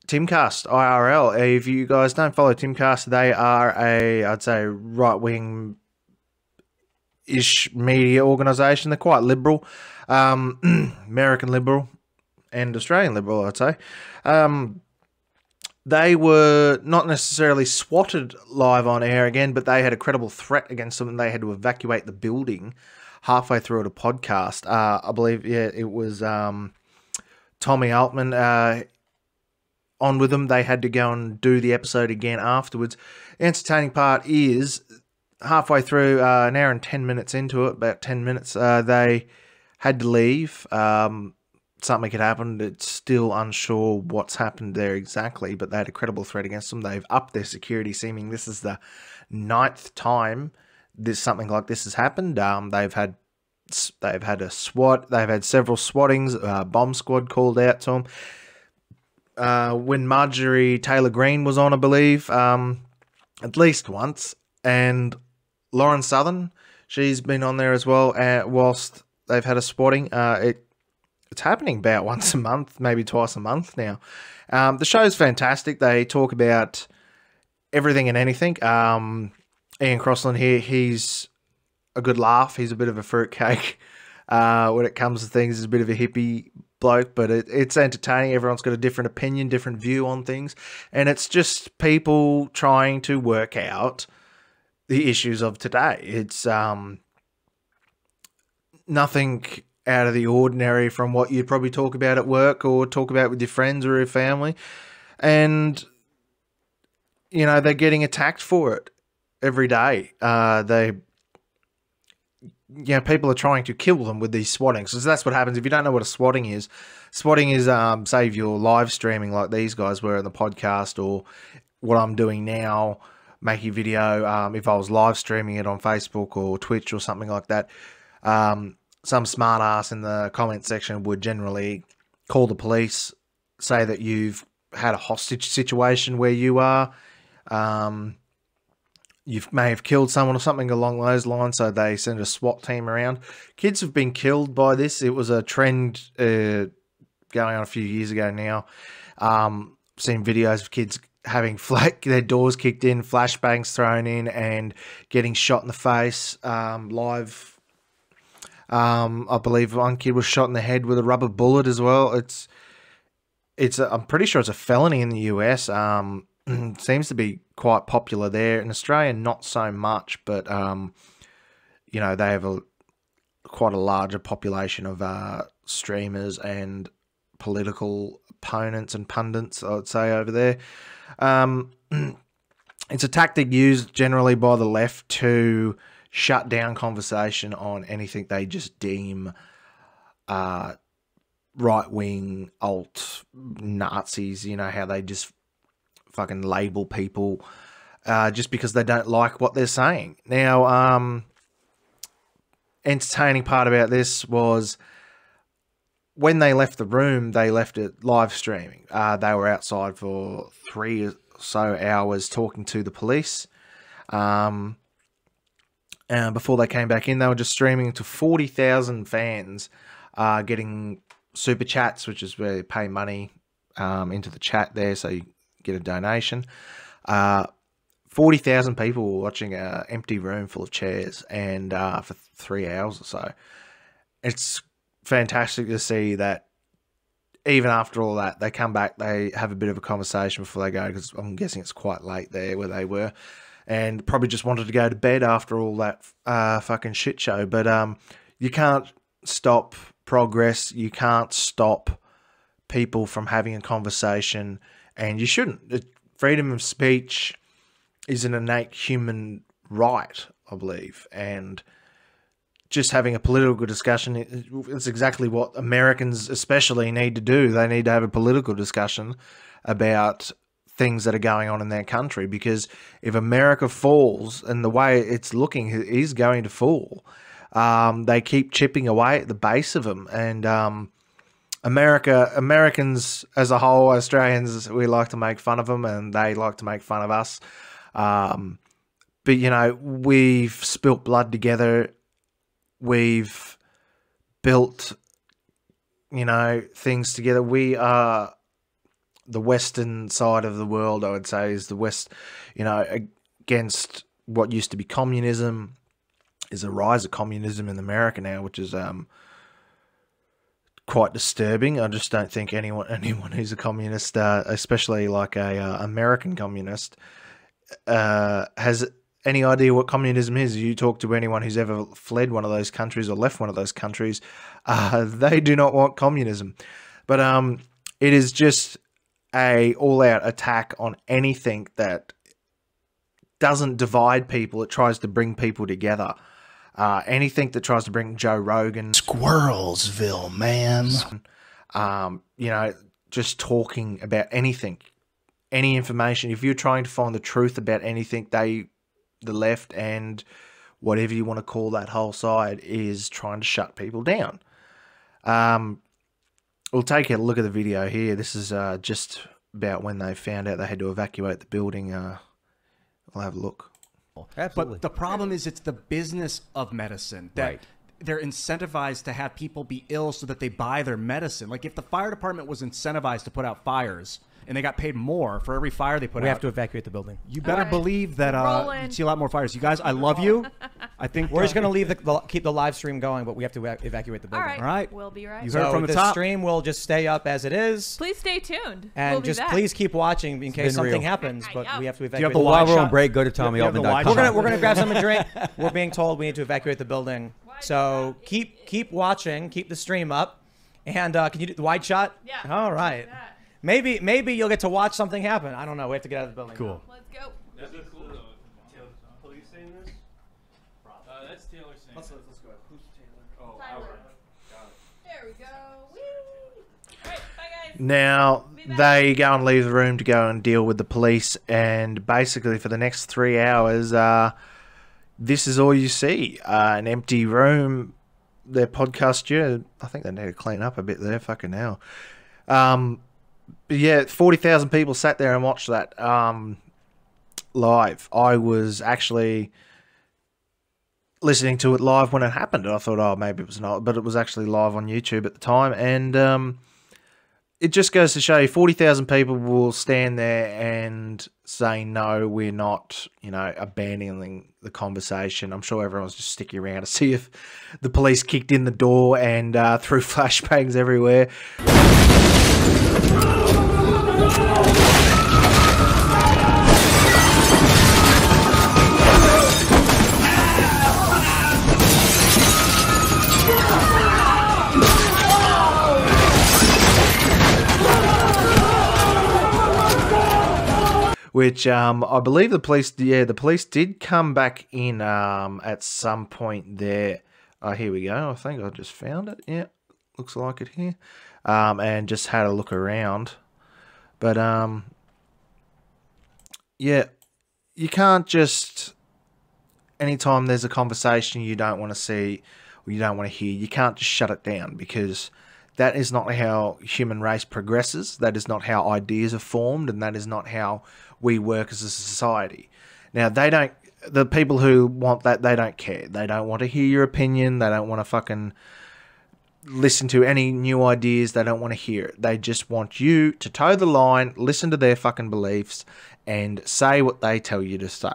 Timcast IRL. If you guys don't follow Timcast, they are I'd say, right-wing ish media organisation. They're quite liberal, American liberal and Australian liberal, I'd say. They were not necessarily swatted live on air again, but they had a credible threat against them, and they had to evacuate the building halfway through a podcast. I believe, it was Tommy Altman on with them. They had to go and do the episode again afterwards. The entertaining part is halfway through, an hour and 10 minutes into it, about 10 minutes, they had to leave. Something had happened. It's still unsure what's happened there exactly, but they had a credible threat against them. They've upped their security, seeming this is the 9th time something like this has happened. They've had a SWAT. They've had several swattings. Bomb squad called out to them. When Marjorie Taylor Greene was on, I believe, at least once, and Lauren Southern, she's been on there as well. Whilst they've had a swatting, it's happening about once a month, maybe twice a month now. The show's fantastic. They talk about everything and anything. Ian Crossland here, he's a good laugh. He's a bit of a fruitcake when it comes to things. He's a bit of a hippie bloke, but it's entertaining. Everyone's got a different opinion, different view on things. And it's just people trying to work out the issues of today. It's nothing out of the ordinary from what you'd probably talk about at work or talk about with your friends or your family. And, they're getting attacked for it every day. People are trying to kill them with these swattings. So that's what happens. If you don't know what a swatting is say if you're live streaming like these guys were in the podcast, or what I'm doing now, making a video, if I was live streaming it on Facebook or Twitch or something like that, some smart ass in the comment section would generally call the police, say that you've had a hostage situation where you are, you may have killed someone or something along those lines, so they send a SWAT team around. Kids have been killed by this. It was a trend going on a few years ago now. Seen videos of kids having their doors kicked in, flashbangs thrown in, and getting shot in the face live. I believe one kid was shot in the head with a rubber bullet as well. I'm pretty sure it's a felony in the US. Seems to be quite popular there. In Australia, not so much, but they have quite a larger population of streamers and political opponents and pundits, I would say, over there. It's a tactic used generally by the left to shut down conversation on anything they just deem right-wing, alt Nazis, how they just fucking label people just because they don't like what they're saying. Now, entertaining part about this was when they left the room, they left it live streaming. They were outside for 3 or so hours talking to the police. And before they came back in, they were just streaming to 40,000 fans, getting super chats, which is where you pay money into the chat there, so you get a donation. 40,000 people were watching an empty room full of chairs, and for 3 hours or so. It's fantastic to see that even after all that, they come back, they have a bit of a conversation before they go, because I'm guessing it's quite late there where they were, and probably just wanted to go to bed after all that fucking shit show. But you can't stop progress. You can't stop people from having a conversation, and you shouldn't. Freedom of speech is an innate human right, I believe, and just having a political discussion is exactly what Americans especially need to do. They need to have a political discussion about things that are going on in their country, because if America falls, and the way it's looking is going to fall, they keep chipping away at the base of them. And Americans as a whole, Australians, we like to make fun of them, and they like to make fun of us. But, we've spilt blood together. We've built, things together. We are the Western side of the world, I would say, is the West, you know, against what used to be communism, is a rise of communism in America now, which is quite disturbing. I just don't think anyone who's a communist, especially like a American communist, has any idea what communism is. You talk to anyone who's ever fled one of those countries or left one of those countries, they do not want communism. But it is just a all-out attack on anything that doesn't divide people. It tries to bring people together. Anything that tries to bring Joe Rogan, Squirrelsville, man. You know, just talking about anything, any information. If you're trying to find the truth about anything, the left and whatever you want to call that whole side is trying to shut people down. We'll take a look at the video here. This is just about when they found out they had to evacuate the building. We'll have a look. Absolutely. But the problem is it's the business of medicine that they're incentivized to have people be ill so that they buy their medicine. Like if the fire department was incentivized to put out fires and they got paid more for every fire they put out. We have to evacuate the building. You better believe that you'd see a lot more fires. You guys, I love you. I think we're just going to keep the live stream going, but we have to evacuate the building. All right. We'll be right. You heard it from the top. Stream will just stay up as it is. Please stay tuned. And just please keep watching in case something happens, but we have to evacuate the while we're on break, go to TommyAlvin.com. We're gonna grab something to drink. We're being told we need to evacuate the building. So keep watching, keep the stream up. And can you do the wide shot? Yeah. All right. Maybe you'll get to watch something happen. I don't know. We have to get out of the building. Cool. Let's go. That's cool though. Police saying this? That's Taylor saying. Let's go. Who's Taylor? Oh, Tyler. Got it. There we go. Woo! All right, bye guys. Now, they go and leave the room to go and deal with the police, and basically for the next 3 hours, this is all you see. An empty room. Their podcast studio, I think they need to clean up a bit there. Fucking hell. But yeah, 40,000 people sat there and watched that live. I was actually listening to it live when it happened, and I thought, oh, maybe it was not, but it was actually live on YouTube at the time, and it just goes to show you 40,000 people will stand there and say, no, we're not, you know, abandoning the conversation. I'm sure everyone's just sticking around to see if the police kicked in the door and threw flashbangs everywhere. Which I believe the police did come back in at some point there. Here we go. I think I just found it. Yeah, looks like it here. And just had a look around. But yeah, you can't just, anytime there's a conversation you don't want to see or you don't want to hear, you can't just shut it down, because that is not how human race progresses. That is not how ideas are formed, and that is not how we work as a society. Now, the people who want that, they don't care. They don't want to hear your opinion. They don't want to fucking listen to any new ideas. They don't want to hear it. They just want you to toe the line, listen to their fucking beliefs, and say what they tell you to say.